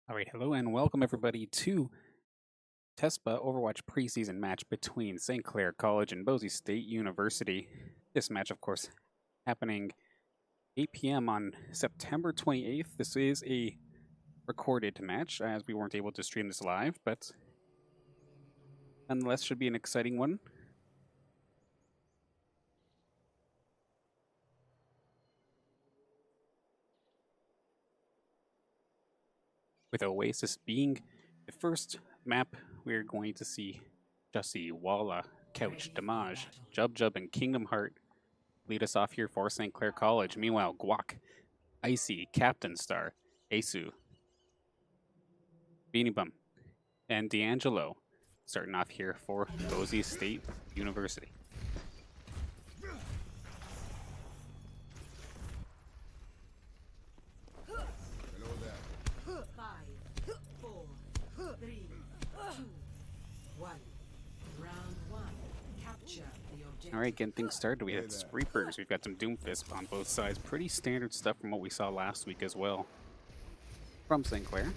All right, hello and welcome everybody to TESPA Overwatch preseason match between St. Clair College and Boise State University. This match, of course, happening 8 p.m. on September 28th. This is a recorded match as we weren't able to stream this live, but nonetheless should be an exciting one. With Oasis being the first map, we're going to see Jussie, Walla, Couch, Damage, Jub, and Kingdom Heart lead us off here for St. Clair College. Meanwhile, Guac, Icy, Captain Star, Asu, Beanie Bum, and D'Angelo starting off here for Boise State University. All right, getting things started. We have Reapers. We've got some Doomfist on both sides. Pretty standard stuff from what we saw last week as well from St. Clair.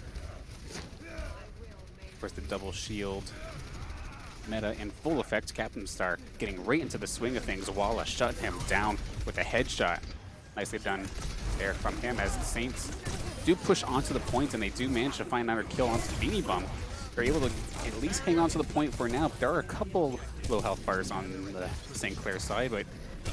Of course, the double shield meta in full effect. Captain Star getting right into the swing of things. Walla shutting him down with a headshot. Nicely done there from him as the Saints do push onto the point, and they do manage to find another kill onto Beanie Bum. They're able to at least hang on to the point for now. There are a couple low health bars on the St. Clair side, but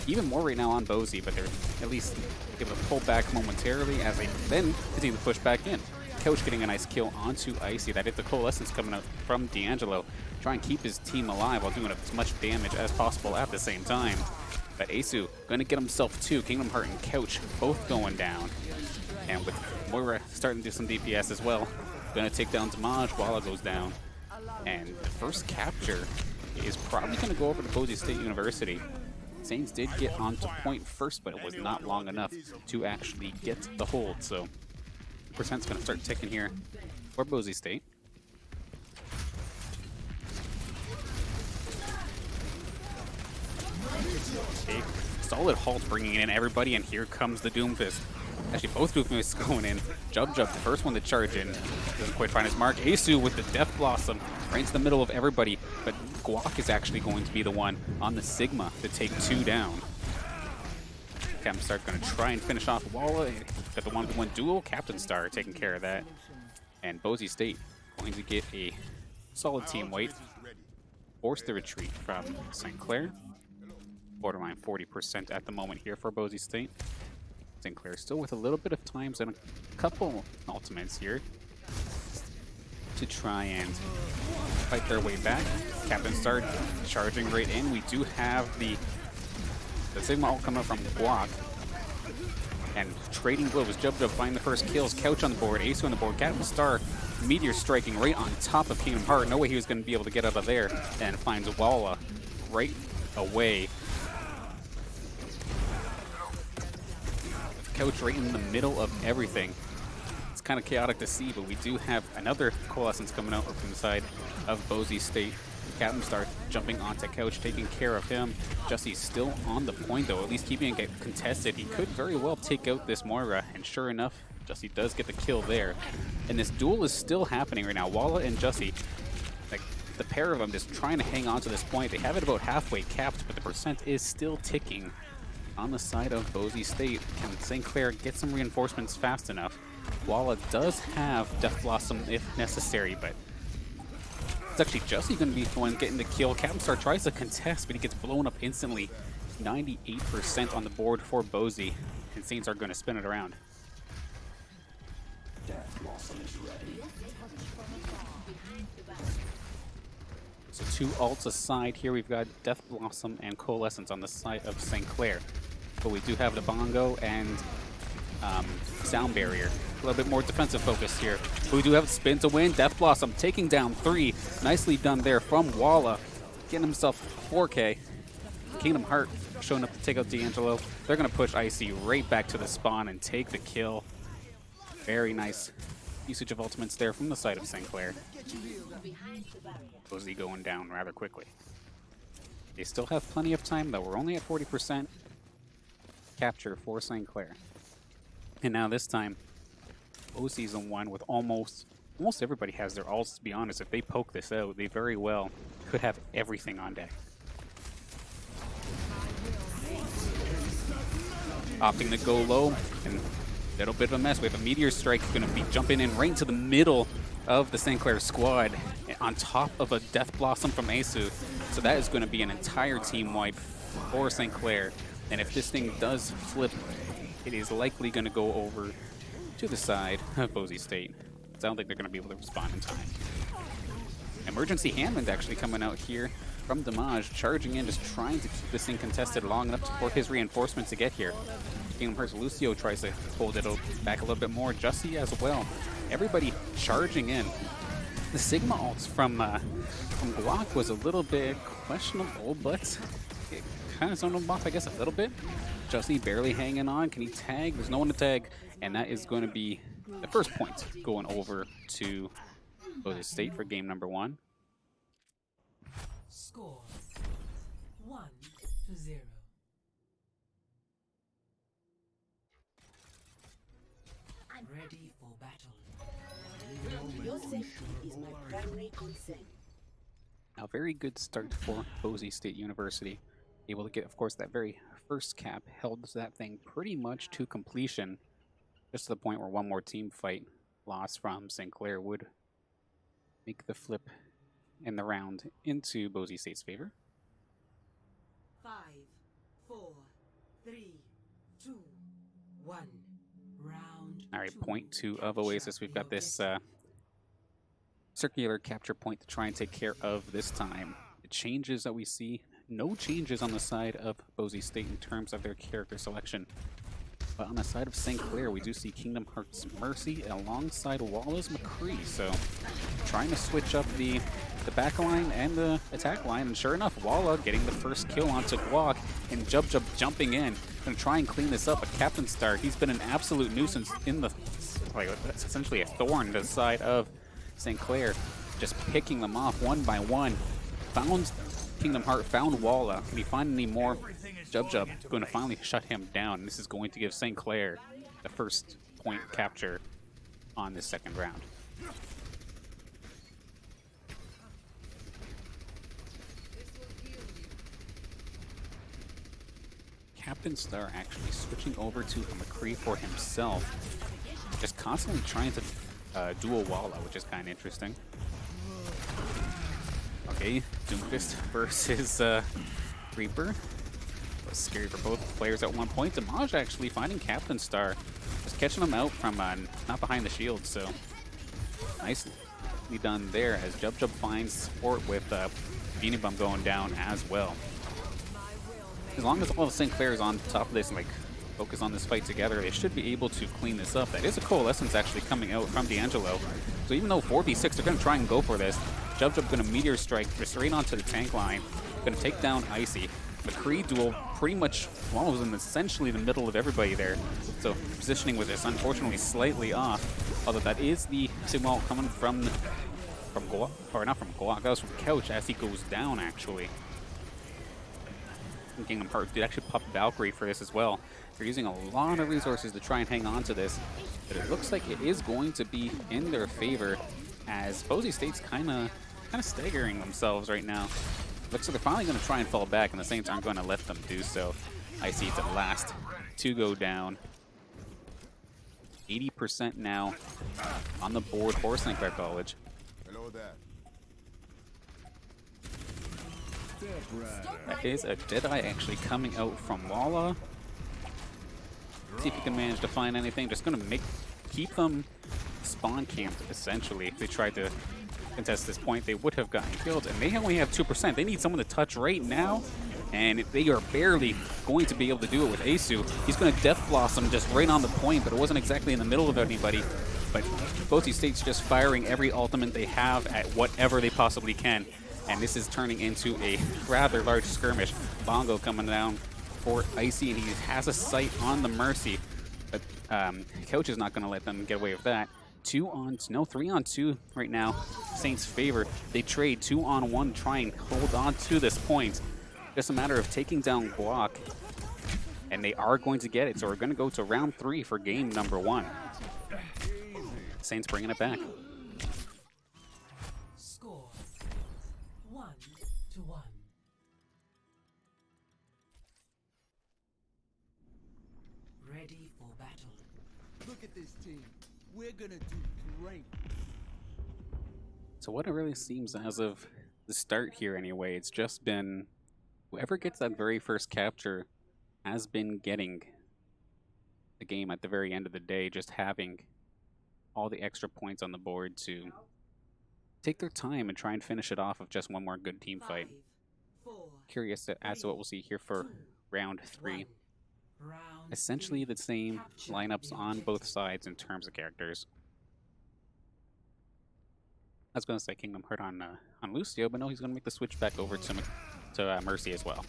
even more right now on Boise, but they're at least able to pull back momentarily as they then continue to push back in. Couch getting a nice kill onto Icy. That hit the coalescence coming out from D'Angelo. Try and keep his team alive while doing as much damage as possible at the same time. But Asu going to get himself two. Kingdom Heart and Couch both going down. And with Moira starting to do some DPS as well, going to take down Damage. Walla goes down. And the first capture is probably going to go over to Boise State University. Saints did get onto point first, but it was not long enough to actually get the hold. So the percent's going to start ticking here for Boise State. A solid halt bringing in everybody, and here comes the Doomfist. Actually, both Doomfists going in. Jub, the first one to charge in, doesn't quite find his mark. Asu with the Death Blossom right into the middle of everybody, but Guac is actually going to be the one on the Sigma to take two down. Captain Star going to try and finish off Walla. Got the one-to-one duel. Captain Star taking care of that. And Boise State going to get a solid team wipe. Force the retreat from St. Clair. Borderline 40% at the moment here for Boise State. St. Clair still with a little bit of times and a couple ultimates here to try and fight their way back. Captain Star charging right in. We do have the Sigma ult coming up from Guac. And trading blows. Jub finding the first kills. Couch on the board. Asu on the board. Captain Star meteor striking right on top of Kingdom Heart. No way he was going to be able to get out of there. And finds Walla right away. Couch right in the middle of everything. It's kind of chaotic to see, but we do have another coalescence coming out from the side of Boise State. Captain Star jumping onto Couch, taking care of him. Jussie's still on the point, though, at least keeping it contested. He could very well take out this Moira, and sure enough, Jussie does get the kill there. And this duel is still happening right now. Walla and Jussie, like the pair of them, just trying to hang on to this point. They have it about halfway capped, but the percent is still ticking on the side of Boise State. Can St. Clair get some reinforcements fast enough? Walla does have Death Blossom if necessary, but it's actually Jussie going to be the one getting the kill. Captain Star tries to contest, but he gets blown up instantly. 98% on the board for Boise, and Saints are going to spin it around. Death Blossom is ready. So two ults aside here, we've got Death Blossom and Coalescence on the side of St. Clair. But we do have the Bongo and Sound Barrier. A little bit more defensive focus here. But we do have Spin to win. Death Blossom taking down 3. Nicely done there from Walla. Getting himself 4K. Kingdom Heart showing up to take out D'Angelo. They're going to push Icy right back to the spawn and take the kill. Very nice usage of ultimates there from the side of St. Clair. Boise going down rather quickly. They still have plenty of time, though. We're only at 40% capture for St. Clair. And now this time, Preseason 1 with almost almost everybody has their ults, to be honest. If they poke this out, they very well could have everything on deck. Opting to go low, and a little bit of a mess. We have a Meteor Strike going to be jumping in right into the middle of the St. Clair squad, on top of a Death Blossom from Asu. So that is going to be an entire team wipe for St. Clair. And if this thing does flip, it is likely going to go over to the side of Boise State. I don't think they're going to be able to respond in time. Emergency Hammond actually coming out here from Damage, charging in, just trying to keep this thing contested long enough for his reinforcements to get here. Kingdom Hearts Lucio tries to hold it back a little bit more. Jussie as well. Everybody charging in. The Sigma ults from Glock was a little bit questionable, but it kind of zoned him off, I guess, a little bit. Jussie barely hanging on. Can he tag? There's no one to tag. And that is going to be the first point going over to Boise State for game number 1. Score 1-0. I'm ready for battle. Your safety is my primary concern. Now, very good start for Boise State University. Able to get, of course, that very first cap, held that thing pretty much to completion, just to the point where one more team fight loss from St. Clair would make the flip in the round into Boise State's favor. 5, 4, 3, 2, 1. Round. All right, point 2 of Oasis. We've got this circular capture point to try and take care of this time. The changes that we see, no changes on the side of Boise State in terms of their character selection. But on the side of St. Clair, we do see Kingdom Hearts Mercy alongside Wallace McCree. So trying to switch up the back line and the attack line. And sure enough, Walla getting the first kill onto Guac, and Jub jumping in. Going to try and clean this up. But Captain Star, he's been an absolute nuisance in the, like, that's essentially a thorn to the side of St. Clair. Just picking them off one by one. Found Kingdom Heart, found Walla. Can he find any more? Jub going to finally shut him down. This is going to give St. Clair the first point capture on this second round. Captain Star actually switching over to McCree for himself. Just constantly trying to duel Walla, which is kind of interesting. Okay, Doomfist versus Reaper. Was scary for both players at one point. Damage actually finding Captain Star, just catching him out from not behind the shield. So nicely done there as Jub finds support with Beanie Bum going down as well. As long as all of St. Clair is on top of this and like focus on this fight together, they should be able to clean this up. That is a Coalescence actually coming out from D'Angelo. So even though 4v6, they're going to try and go for this. Jub going to Meteor Strike straight onto the tank line. Going to take down Icy. McCree duel pretty much was in essentially the middle of everybody there. So positioning was just unfortunately slightly off. Although that is the signal coming from Glock, or not from Glock, that was from Couch as he goes down actually. Kingdom Hearts did actually pop Valkyrie for this as well. They're using a lot of resources to try and hang on to this, but it looks like it is going to be in their favor as Boise State's kind of staggering themselves right now. Looks like they're finally going to try and fall back, and the Saints aren't going to let them do so. I see it's at last to go down. 80% now on the board for St. Clair College. Hello there. That is a Deadeye actually coming out from Walla. See if he can manage to find anything. Just going to keep them spawn camped, essentially. If they tried to contest this point, they would have gotten killed. And they only have 2%. They need someone to touch right now. And they are barely going to be able to do it with Asu. He's going to Death Blossom just right on the point, but it wasn't exactly in the middle of anybody. But Boise State's just firing every ultimate they have at whatever they possibly can. And this is turning into a rather large skirmish. Bongo coming down for Icy, and he has a sight on the Mercy. But Coach is not going to let them get away with that. 3 on 2 right now. Saints favor. They trade 2-on-1, try and hold on to this point. Just a matter of taking down Guac. And they are going to get it. So we're going to go to round 3 for game number 1. Saints bringing it back. Look at this team. We're gonna do great. So what it really seems as of the start here anyway, it's just been whoever gets that very first capture has been getting the game at the very end of the day, just having all the extra points on the board to take their time and try and finish it off with just one more good team fight. 5, 4, Curious as to what we'll see here for round 3. 1. Round Essentially 3. the same Capture lineups the on both objective. sides in terms of characters. I was going to say Kingdom Heart on Lucio, but no, he's going to make the switch back over to Mercy as well.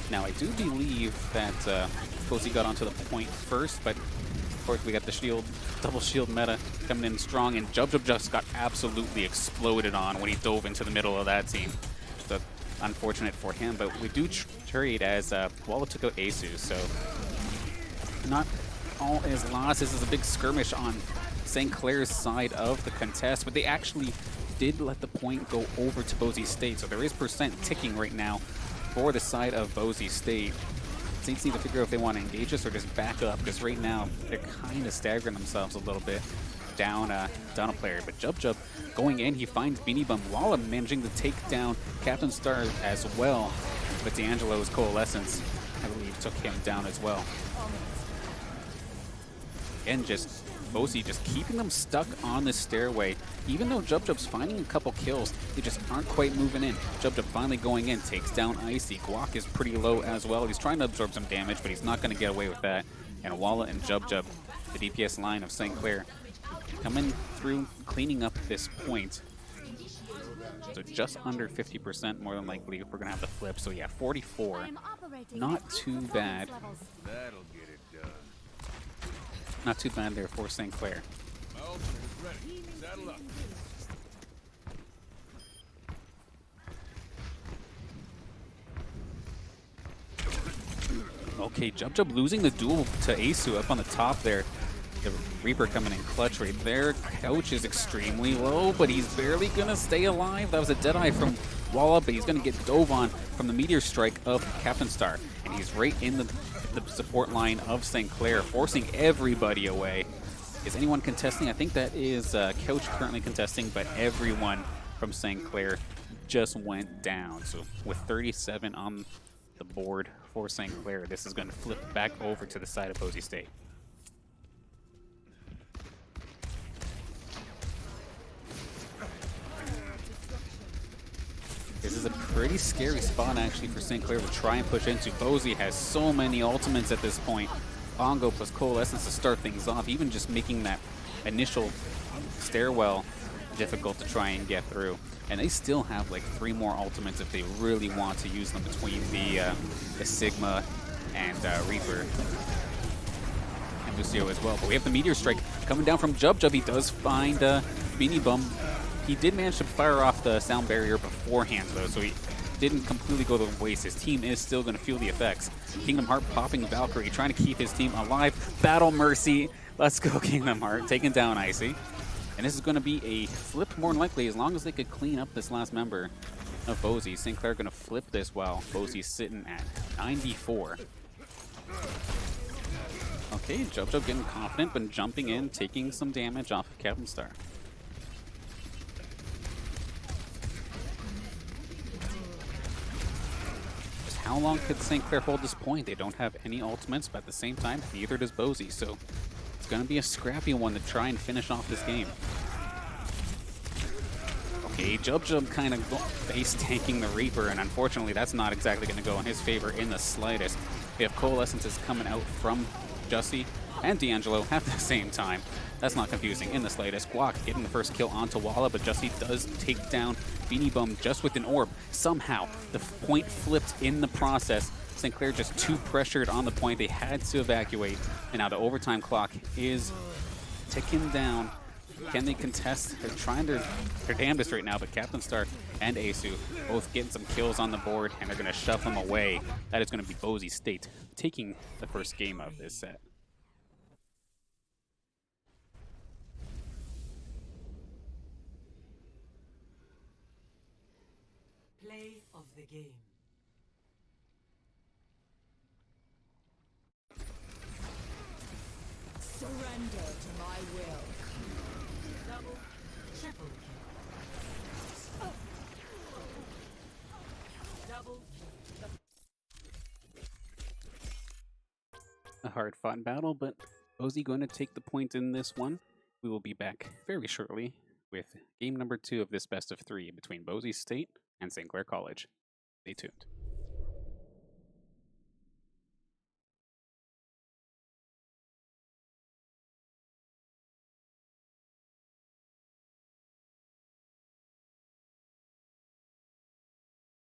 Now, I do believe that Boise got onto the point first, but of course we got the shield, double shield meta coming in strong, and Jub just got absolutely exploded on when he dove into the middle of that team. So unfortunate for him, but we do trade as Walla took out Asu, so not all is lost. This is a big skirmish on St. Clair's side of the contest, but they actually did let the point go over to Boise State, so there is percent ticking right now for the side of Boise State. Saints need to figure out if they want to engage this or just back up, because right now they're kind of staggering themselves a little bit down a player. But Jub going in, he finds Beanie Bum. Walla managing to take down Captain Star as well, but D'Angelo's Coalescence, I believe, took him down as well. And just Boise just keeping them stuck on the stairway. Even though Jub's finding a couple kills, they just aren't quite moving in. Jub finally going in, takes down Icy. Guac is pretty low as well. He's trying to absorb some damage, but he's not going to get away with that. And Walla and Jub, the DPS line of St. Clair, coming through, cleaning up this point. So just under 50%, more than likely, we're going to have the flip. So yeah, 44. Not too bad. That'll get it done. Not too bad there for St. Clair. Well, ready. Saddle up. Okay, Jub losing the duel to Asu up on the top there. The Reaper coming in clutch right there. Couch is extremely low, but he's barely going to stay alive. That was a Deadeye from Walla, but he's going to get dove on from the Meteor Strike of Captain Star. And he's right in the support line of St. Clair, forcing everybody away. Is anyone contesting? I think that is Couch currently contesting, but everyone from St. Clair just went down. So with 37 on the board for St. Clair, this is going to flip back over to the side of Boise State. This is a pretty scary spot, actually, for St. Clair to try and push into. Boise has so many ultimates at this point. Bongo plus Coalescence to start things off, even just making that initial stairwell difficult to try and get through. And they still have like 3 more ultimates if they really want to use them between the Sigma and Reaper and Lucio as well. But we have the Meteor Strike coming down from Jub. He does find Beanie Bum. He did manage to fire off the sound barrier beforehand, though, so he didn't completely go to waste. His team is still going to feel the effects. Kingdom Heart popping Valkyrie, trying to keep his team alive. Battle Mercy. Let's go, Kingdom Heart. Taking down Icy. And this is going to be a flip, more than likely, as long as they could clean up this last member of Boise. St. Clair going to flip this while Bosie's sitting at 94. Okay, Jub getting confident, but jumping in, taking some damage off of Captain Star. How long could St. Clair hold this point? They don't have any ultimates, but at the same time, neither does Boise, so it's going to be a scrappy one to try and finish off this game. Okay, Jub kind of base tanking the Reaper, and unfortunately that's not exactly going to go in his favor in the slightest. We have Coalescences coming out from Jussie and D'Angelo at the same time. That's not confusing in the slightest. Guac getting the first kill onto Walla, but Jussie does take down Beanie Bum just with an orb. Somehow, the point flipped in the process. St. Clair just too pressured on the point. They had to evacuate, and now the overtime clock is ticking down. Can they contest? They're trying their damnedest right now, but Captain Star and Asu both getting some kills on the board, and they're going to shove them away. That is going to be Boise State taking the first game of this set. Play of the game. will. Double, triple kill. Double. A hard-fought battle, but Boise going to take the point in this one. We will be back very shortly with game number 2 of this best of 3 between Boise State and St. Clair College. Stay tuned.